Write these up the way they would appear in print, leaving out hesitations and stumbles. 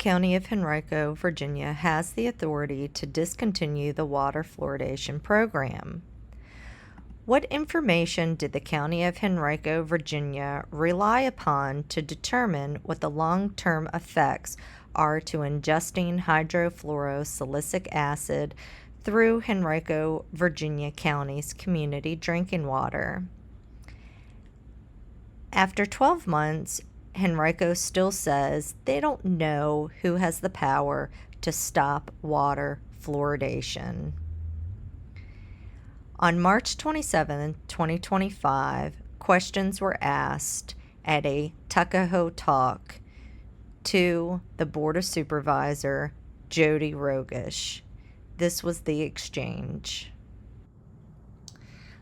County of Henrico, Virginia has the authority to discontinue the water fluoridation program? What information did the County of Henrico, Virginia rely upon to determine what the long-term effects are to ingesting hydrofluorosilicic acid through Henrico, Virginia County's community drinking water? After 12 months, Henrico still says they don't know who has the power to stop water fluoridation. On March 27, 2025, questions were asked at a Tuckahoe Talk to the Board of Supervisor, Jody Rogish. This was the exchange.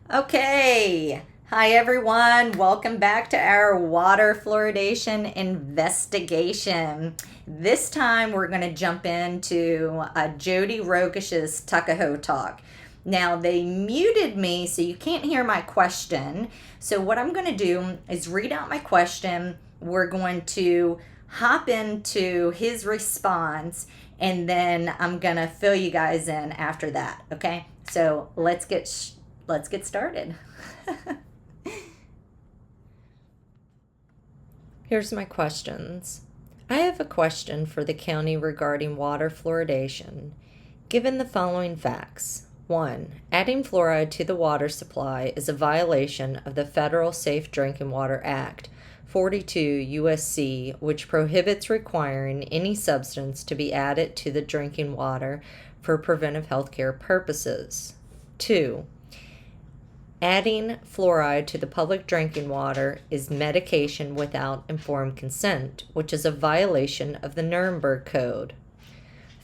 Okay. Hi, everyone. Welcome back to our water fluoridation investigation. This time, we're going to jump into Jody Rogish's Tuckahoe Talk. Now, they muted me, so you can't hear my question. So what I'm going to do is read out my question. We're going to hop into his response, and then I'm going to fill you guys in after that, okay? So let's get started. Here's my questions. I have a question for the county regarding water fluoridation. Given the following facts. 1. Adding fluoride to the water supply is a violation of the Federal Safe Drinking Water Act, 42 U.S.C., which prohibits requiring any substance to be added to the drinking water for preventive healthcare purposes. 2. Adding fluoride to the public drinking water is medication without informed consent, which is a violation of the Nuremberg Code.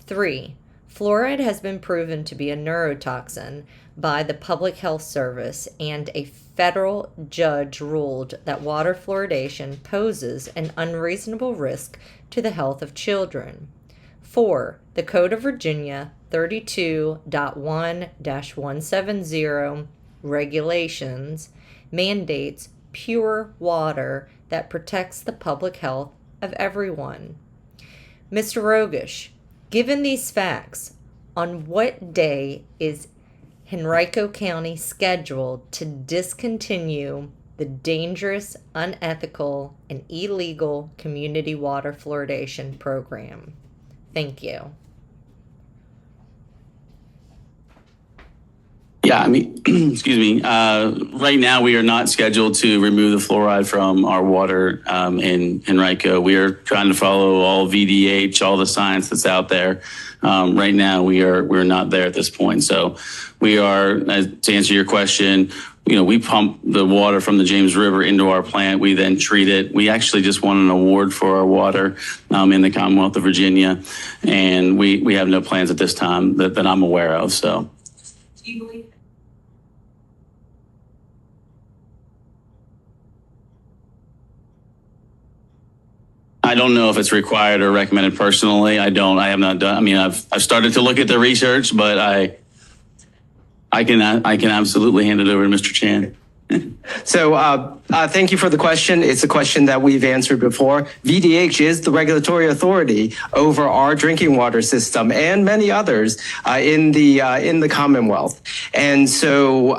3. Fluoride has been proven to be a neurotoxin by the Public Health Service, and a federal judge ruled that water fluoridation poses an unreasonable risk to the health of children. 4. The Code of Virginia 32.1-170 regulations mandates pure water that protects the public health of everyone. Mr. Rogish, given these facts, on what day is Henrico County scheduled to discontinue the dangerous, unethical, and illegal community water fluoridation program? Thank you. Yeah, I mean, excuse me. Right now, we are not scheduled to remove the fluoride from our water in Henrico. We are trying to follow all VDH, all the science that's out there. Right now, we're not there at this point. So we are, to answer your question, we pump the water from the James River into our plant. We then treat it. We actually just won an award for our water in the Commonwealth of Virginia, and we have no plans at this time that I'm aware of. So. Do you believe? I don't know if it's required or recommended personally. I have not done. I mean, I've started to look at the research, but I can absolutely hand it over to Mr. Chan. So thank you for the question. It's a question that we've answered before. VDH is the regulatory authority over our drinking water system and many others in the Commonwealth. And so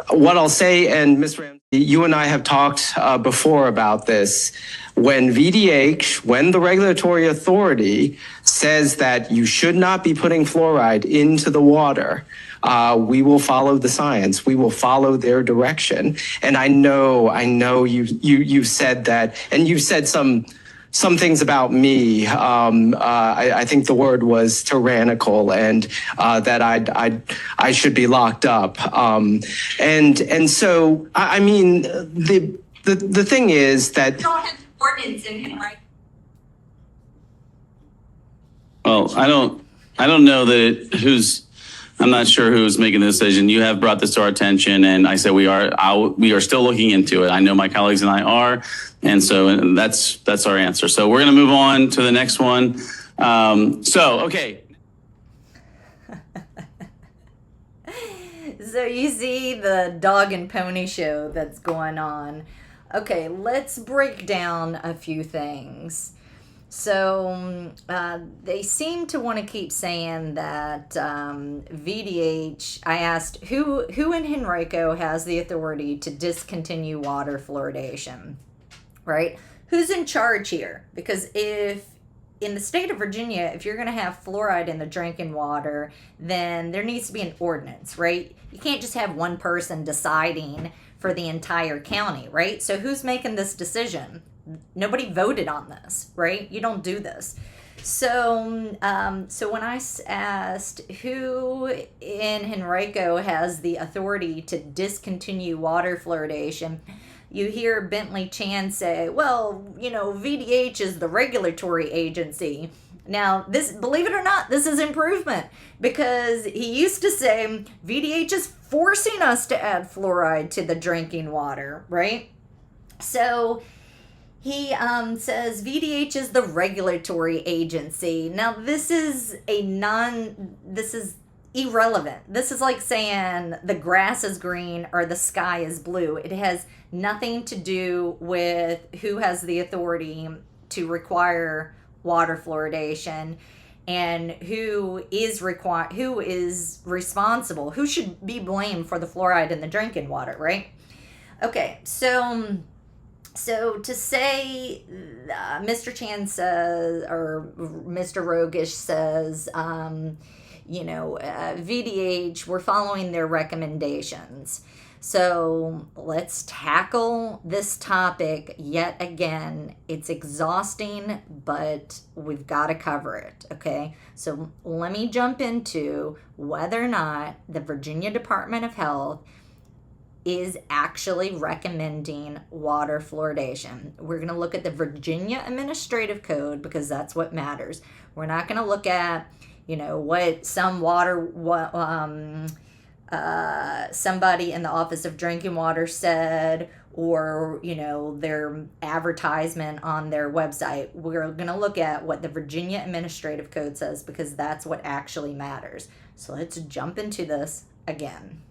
what I'll say, and Ms. Ramsey, you and I have talked before about this. When VDH, when the regulatory authority says that you should not be putting fluoride into the water, we will follow the science. We will follow their direction. And I know you said that, and you said some things about me. I think the word was tyrannical, and that I should be locked up. And so I mean the thing is that. Ordinance in him, right? Well, I don't know that I'm not sure who's making the decision. You have brought this to our attention, and I said we are still looking into it. I know my colleagues and I are, and so that's our answer. So we're going to move on to the next one. Okay. So you see the dog and pony show that's going on. Okay, let's break down a few things. So they seem to want to keep saying that VDH. I asked who in Henrico has the authority to discontinue water fluoridation, right? Who's in charge here? Because if in the state of Virginia, if you're going to have fluoride in the drinking water, then there needs to be an ordinance, right? You can't just have one person deciding for the entire county, right? So who's making this decision? Nobody voted on this, right? You don't do this. So, so when I asked who in Henrico has the authority to discontinue water fluoridation, you hear Bentley Chan say, well, VDH is the regulatory agency. Now, this, believe it or not, this is improvement, because he used to say VDH is forcing us to add fluoride to the drinking water, right? So he says VDH is the regulatory agency. Now, this is irrelevant. This is like saying the grass is green or the sky is blue. It has nothing to do with who has the authority to require water fluoridation and who is responsible, who should be blamed for the fluoride in the drinking water, right? Okay, so to say Mr. Chan says, or Mr. Rogish says, VDH, we're following their recommendations. So let's tackle this topic yet again. It's exhausting, but we've got to cover it, okay? So let me jump into whether or not the Virginia Department of Health is actually recommending water fluoridation. We're going to look at the Virginia Administrative Code because that's what matters. We're not going to look at, what somebody in the Office of Drinking Water said, or their advertisement on their website. We're going to look at what the Virginia Administrative Code says because that's what actually matters. So let's jump into this again.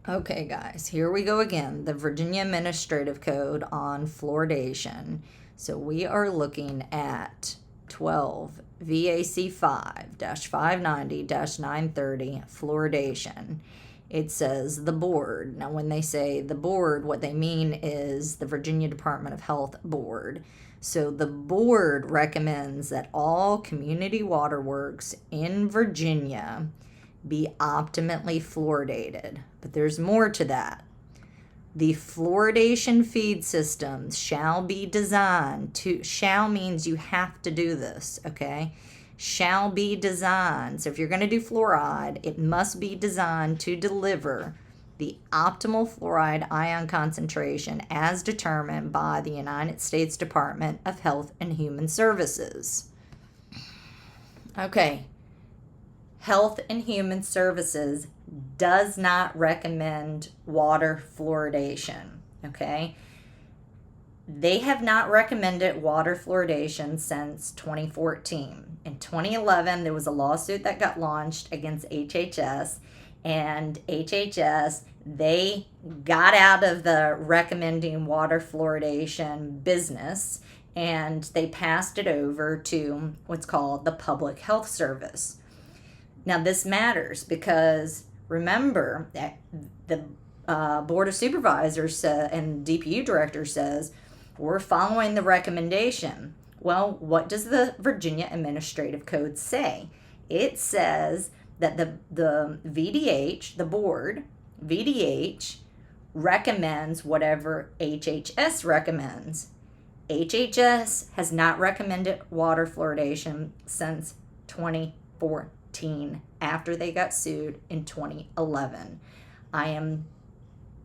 Okay, guys, here we go again. The Virginia Administrative Code on fluoridation. So we are looking at 12 VAC 5-590-930 fluoridation. It says the board. Now, when they say the board, what they mean is the Virginia Department of Health board. So the board recommends that all community waterworks in Virginia be optimally fluoridated. But there's more to that. The fluoridation feed systems shall be designed to, shall means you have to do this, okay? Shall be designed. So if you're going to do fluoride, it must be designed to deliver the optimal fluoride ion concentration as determined by the United States Department of Health and Human Services. Okay. Health and Human Services does not recommend water fluoridation, okay? They have not recommended water fluoridation since 2014. In 2011, there was a lawsuit that got launched against HHS, and HHS, they got out of the recommending water fluoridation business, and they passed it over to what's called the Public Health Service. Now, this matters because remember that the Board of Supervisors and DPU director says, we're following the recommendation. Well, what does the Virginia Administrative Code say? It says that the VDH, the board, VDH, recommends whatever HHS recommends. HHS has not recommended water fluoridation since 2014. After they got sued in 2011. I am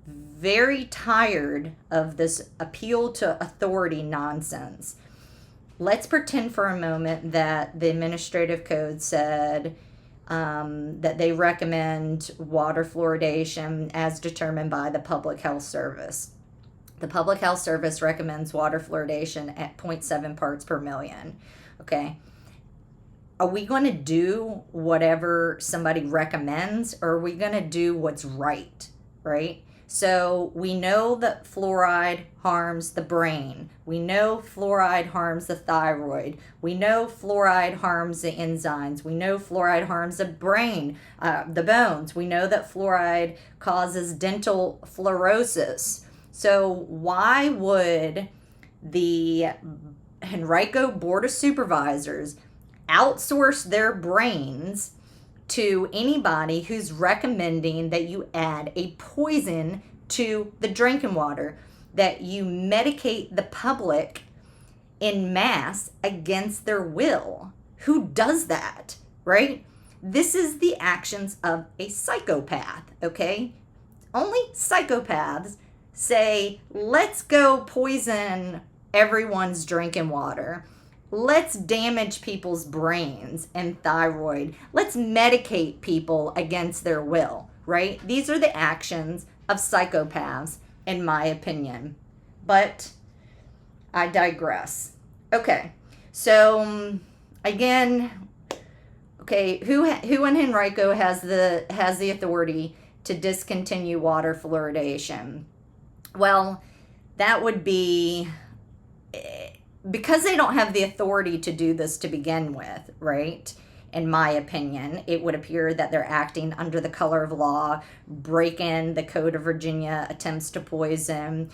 very tired of this appeal to authority nonsense. Let's pretend for a moment that the administrative code said that they recommend water fluoridation as determined by the Public Health Service. The Public Health Service recommends water fluoridation at 0.7 parts per million. Okay. Are we going to do whatever somebody recommends, or are we going to do what's right? Right? So we know that fluoride harms the brain. We know fluoride harms the thyroid. We know fluoride harms the enzymes. We know fluoride harms the brain, the bones. We know that fluoride causes dental fluorosis. So why would the Henrico Board of Supervisors outsource their brains to anybody who's recommending that you add a poison to the drinking water, that you medicate the public in mass against their will? Who does that, right? This is the actions of a psychopath, okay? Only psychopaths say, let's go poison everyone's drinking water. Let's damage people's brains and thyroid. Let's medicate people against their will, right? These are the actions of psychopaths, in my opinion. But I digress. Okay, so again, okay, who in Henrico has the authority to discontinue water fluoridation? Well, that would be because they don't have the authority to do this to begin with, right? In my opinion, it would appear that they're acting under the color of law, breaking the Code of Virginia, attempts to poison.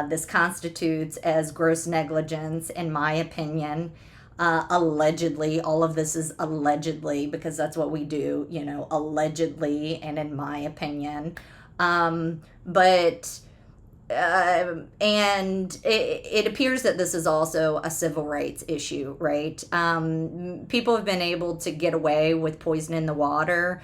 This constitutes as gross negligence, in my opinion. Allegedly, all of this is allegedly, because that's what we do, allegedly, and in my opinion. And it appears that this is also a civil rights issue, right? People have been able to get away with poisoning the water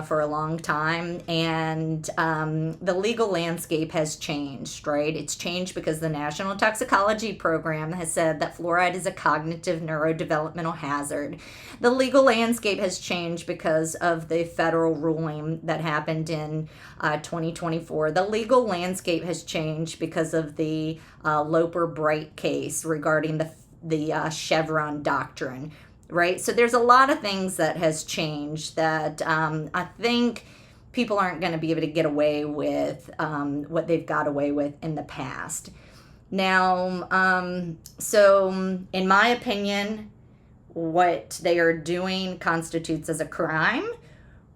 for a long time, and the legal landscape has changed, right? It's changed because the National Toxicology Program has said that fluoride is a cognitive neurodevelopmental hazard. The legal landscape has changed because of the federal ruling that happened in 2024. The legal landscape has changed because of the Loper-Bright case regarding the Chevron doctrine, right? So there's a lot of things that has changed that I think people aren't going to be able to get away with what they've got away with in the past. Now, so in my opinion, what they are doing constitutes as a crime.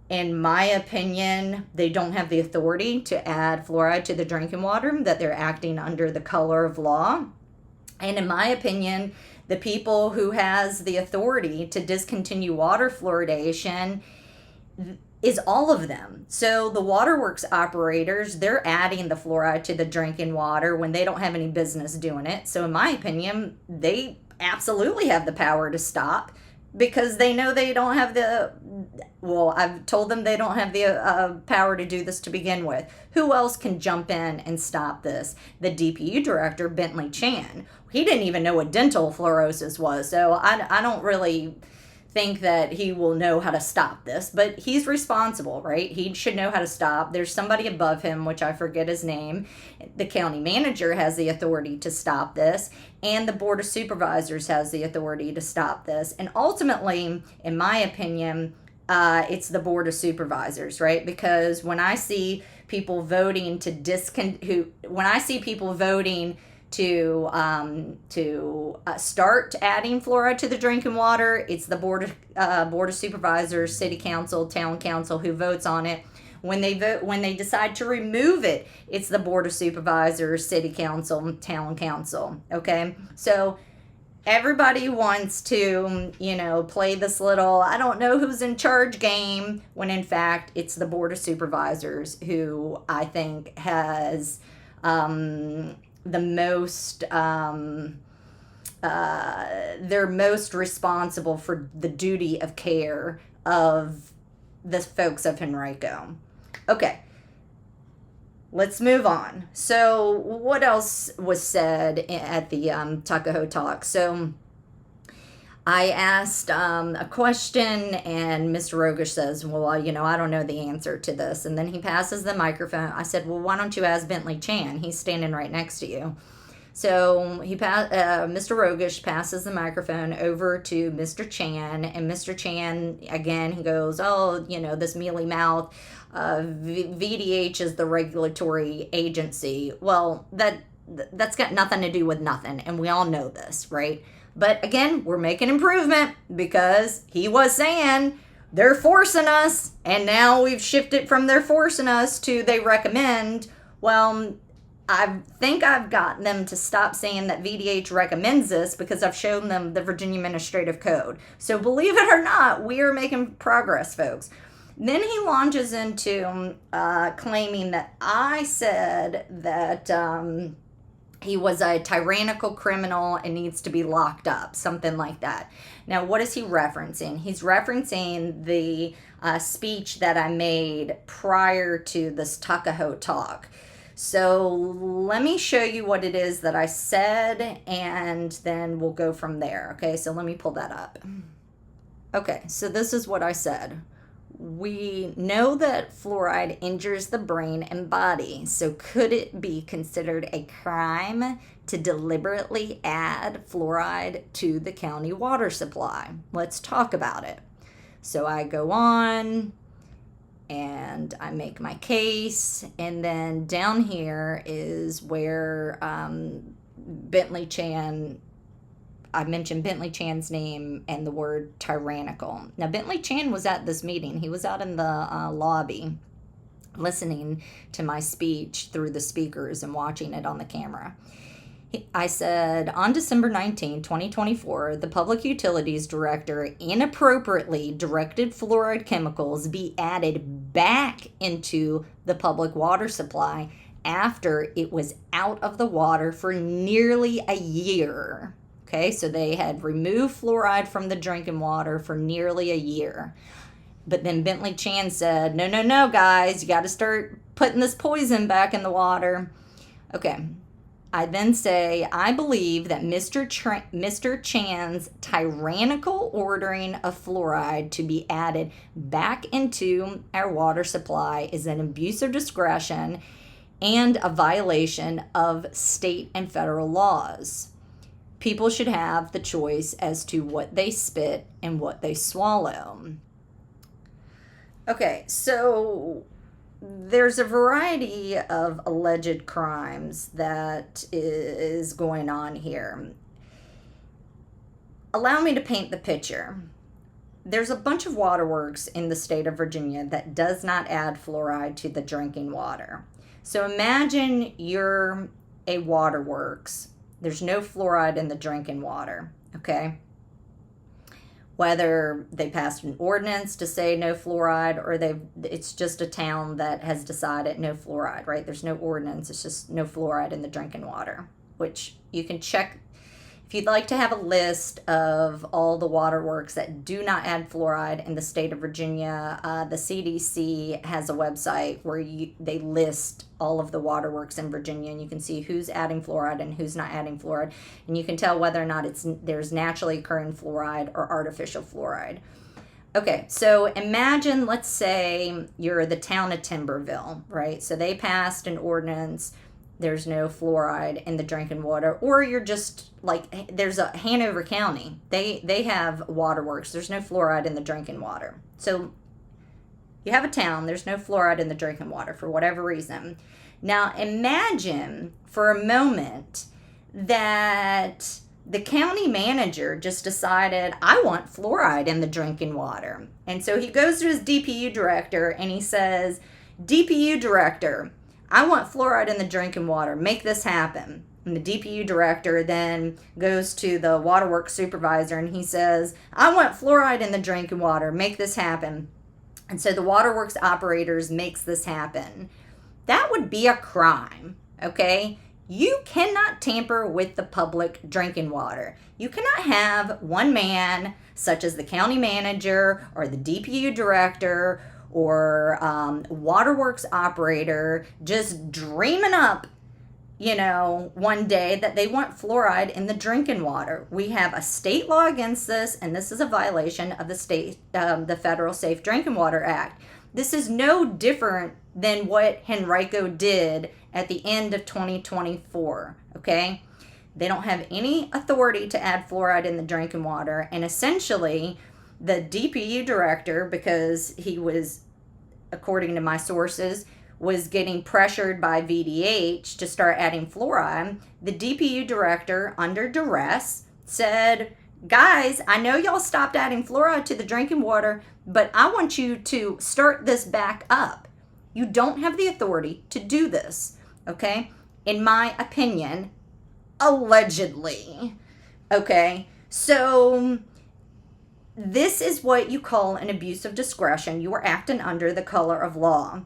In my opinion, they don't have the authority to add fluoride to the drinking water, that they're acting under the color of law. And in my opinion, the people who has the authority to discontinue water fluoridation is all of them. So the waterworks operators, they're adding the fluoride to the drinking water when they don't have any business doing it. So in my opinion, they absolutely have the power to stop, because they know they don't have I've told them they don't have the power to do this to begin with. Who else can jump in and stop this? The DPU director, Bentley Chan. He didn't even know what dental fluorosis was, so I don't really think that he will know how to stop this, but he's responsible, right? He should know how to stop. There's somebody above him, which I forget his name. The county manager has the authority to stop this, and the Board of Supervisors has the authority to stop this. And ultimately, in my opinion, it's the Board of Supervisors, right? Because when I see people voting to start adding fluoride to the drinking water, it's the Board of Supervisors, City Council, Town Council who votes on it. When they decide to remove it, it's the Board of Supervisors, City Council, Town Council. Okay, so everybody wants to, play this little I don't know who's in charge game, when in fact it's the Board of Supervisors who I think has the most they're most responsible for the duty of care of the folks of Henrico. Okay, let's move on. So what else was said at the Tuckahoe Talk? So I asked a question, and Mr. Rogish says, well, I don't know the answer to this. And then he passes the microphone. I said, well, why don't you ask Bentley Chan? He's standing right next to you. So Mr. Rogish passes the microphone over to Mr. Chan, and Mr. Chan, again, he goes, oh, this mealy mouth, VDH is the regulatory agency. Well, that's got nothing to do with nothing, and we all know this, right? But again, we're making improvement because he was saying they're forcing us, and now we've shifted from they're forcing us to they recommend. Well, I think I've gotten them to stop saying that VDH recommends this because I've shown them the Virginia Administrative Code. So believe it or not, we are making progress, folks. Then he launches into claiming that I said that he was a tyrannical criminal and needs to be locked up, something like that. Now, what is he referencing? He's referencing the speech that I made prior to this Tuckahoe Talk. So let me show you what it is that I said, and then we'll go from there. Okay, so let me pull that up. Okay, so this is what I said. We know that fluoride injures the brain and body, so could it be considered a crime to deliberately add fluoride to the county water supply? Let's talk about it. So I go on and I make my case, and then down here is where Bentley Chan, I mentioned Bentley Chan's name and the word tyrannical. Now, Bentley Chan was at this meeting. He was out in the lobby listening to my speech through the speakers and watching it on the camera. I said, on December 19, 2024, the Public Utilities Director inappropriately directed fluoride chemicals be added back into the public water supply after it was out of the water for nearly a year. Okay, so they had removed fluoride from the drinking water for nearly a year. But then Bentley Chan said, no, guys, you got to start putting this poison back in the water. Okay, I then say, I believe that Mr. Chan's tyrannical ordering of fluoride to be added back into our water supply is an abuse of discretion and a violation of state and federal laws. People should have the choice as to what they spit and what they swallow. Okay, so there's a variety of alleged crimes that is going on here. Allow me to paint the picture. There's a bunch of waterworks in the state of Virginia that does not add fluoride to the drinking water. So imagine you're a waterworks. There's no fluoride in the drinking water, okay? Whether they passed an ordinance to say no fluoride or it's just a town that has decided no fluoride, right? There's no ordinance, it's just no fluoride in the drinking water, which you can check. If you'd like to have a list of all the waterworks that do not add fluoride in the state of Virginia, the CDC has a website where they list all of the waterworks in Virginia, and you can see who's adding fluoride and who's not adding fluoride, and you can tell whether or not there's naturally occurring fluoride or artificial fluoride. Okay, so imagine, let's say you're the town of Timberville, right? So they passed an ordinance, there's no fluoride in the drinking water, or you're just like, there's a Hanover County, they have waterworks, there's no fluoride in the drinking water. So you have a town, there's no fluoride in the drinking water for whatever reason. Now imagine for a moment that the county manager just decided, I want fluoride in the drinking water. And so he goes to his DPU director and he says, DPU director, I want fluoride in the drinking water. Make this happen. And the DPU director then goes to the waterworks supervisor and he says, I want fluoride in the drinking water. Make this happen. And so the waterworks operators makes this happen. That would be a crime, okay? You cannot tamper with the public drinking water. You cannot have one man, such as the county manager or the DPU director or waterworks operator, just dreaming up, one day that they want fluoride in the drinking water. We have a state law against this, and this is a violation of the Federal Safe Drinking Water Act. This is no different than what Henrico did at the end of 2024, okay? They don't have any authority to add fluoride in the drinking water. And essentially, the DPU director, because he was, according to my sources, was getting pressured by VDH to start adding fluoride, the DPU director, under duress, said, guys, I know y'all stopped adding fluoride to the drinking water, but I want you to start this back up. You don't have the authority to do this, okay? In my opinion, allegedly, okay? So this is what you call an abuse of discretion. You are acting under the color of law.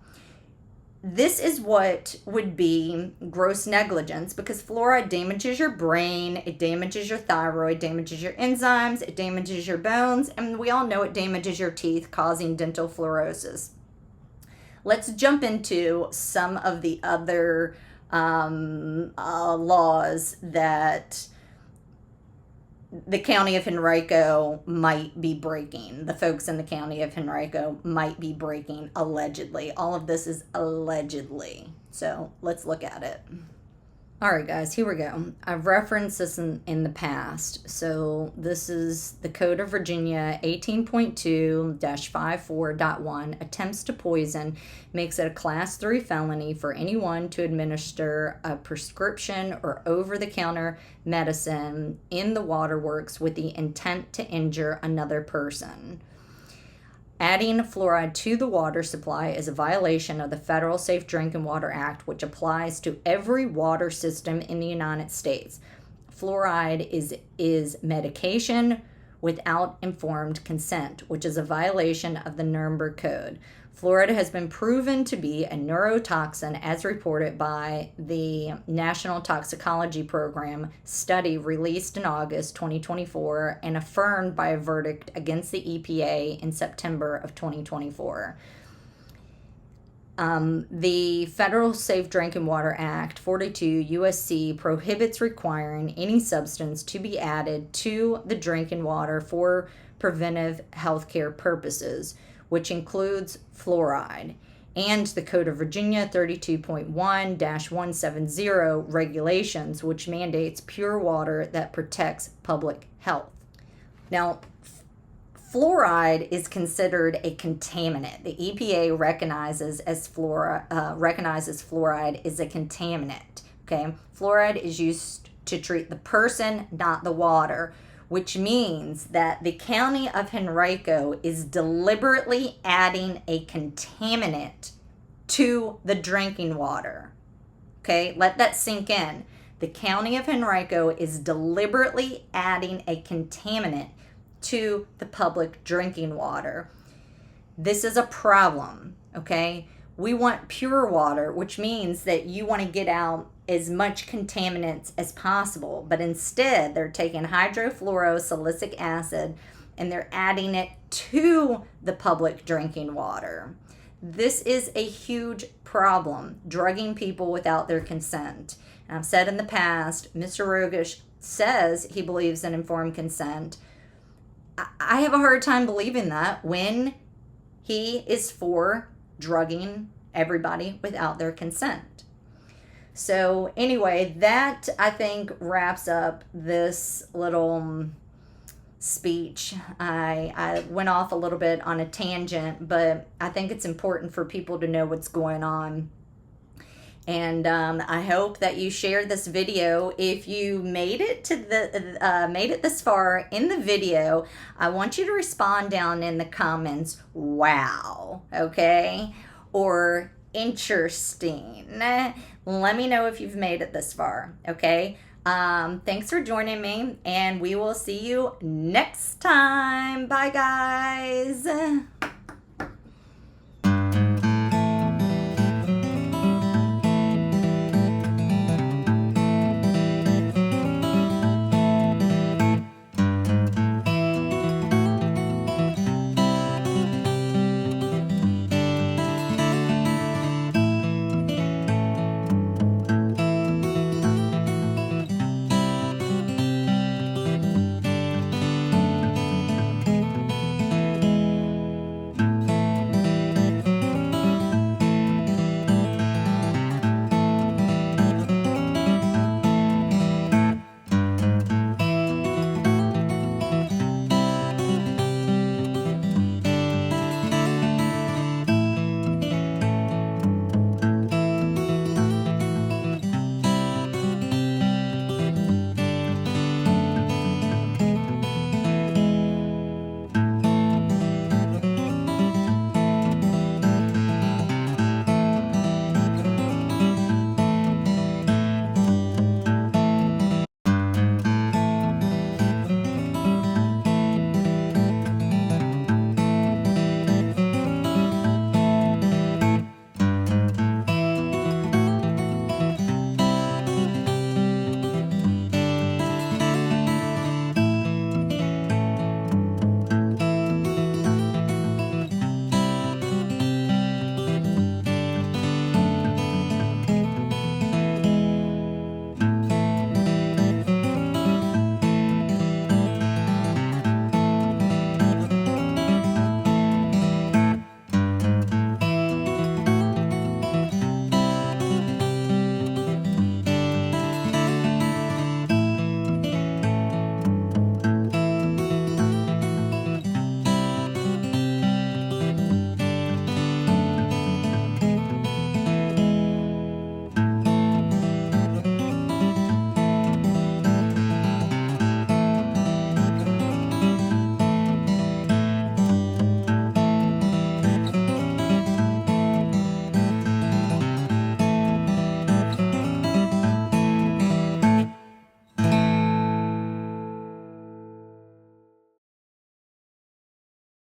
This is what would be gross negligence, because fluoride damages your brain, it damages your thyroid, damages your enzymes, it damages your bones, and we all know it damages your teeth, causing dental fluorosis. Let's jump into some of the other laws that the county of Henrico might be breaking. The folks in the county of Henrico might be breaking, allegedly. All of this is allegedly. So let's look at it. All right, guys, here we go. I've referenced this in the past. So this is the Code of Virginia 18.2-54.1. Attempts to poison makes it a Class 3 felony for anyone to administer a prescription or over-the-counter medicine in the waterworks with the intent to injure another person. Adding fluoride to the water supply is a violation of the Federal Safe Drinking Water Act, which applies to every water system in the United States. Fluoride is medication without informed consent, which is a violation of the Nuremberg Code. Fluoride has been proven to be a neurotoxin, as reported by the National Toxicology Program study released in August 2024 and affirmed by a verdict against the EPA in September of 2024. The Federal Safe Drinking Water Act 42 U.S.C. prohibits requiring any substance to be added to the drinking water for preventive healthcare purposes, which includes fluoride, and the Code of Virginia 32.1-170 regulations, which mandates pure water that protects public health. Now, fluoride is considered a contaminant. The EPA recognizes fluoride is a contaminant. Okay, fluoride is used to treat the person, not the water, which means that the county of Henrico is deliberately adding a contaminant to the drinking water. Okay, let that sink in. The county of Henrico is deliberately adding a contaminant to the public drinking water. This is a problem, okay? We want pure water, which means that you want to get out as much contaminants as possible, but instead they're taking hydrofluorosilicic acid and they're adding it to the public drinking water. This is a huge problem, drugging people without their consent. And I've said in the past, Mr. Rogish says he believes in informed consent. I have a hard time believing that when he is for drugging everybody without their consent. So anyway, that I think wraps up this little speech. I went off a little bit on a tangent, but I think it's important for people to know what's going on. And I hope that you share this video. If you made it to made it this far in the video, I want you to respond down in the comments, wow, okay, or interesting. Let me know if you've made it this far, okay? Thanks for joining me, and we will see you next time. Bye, guys.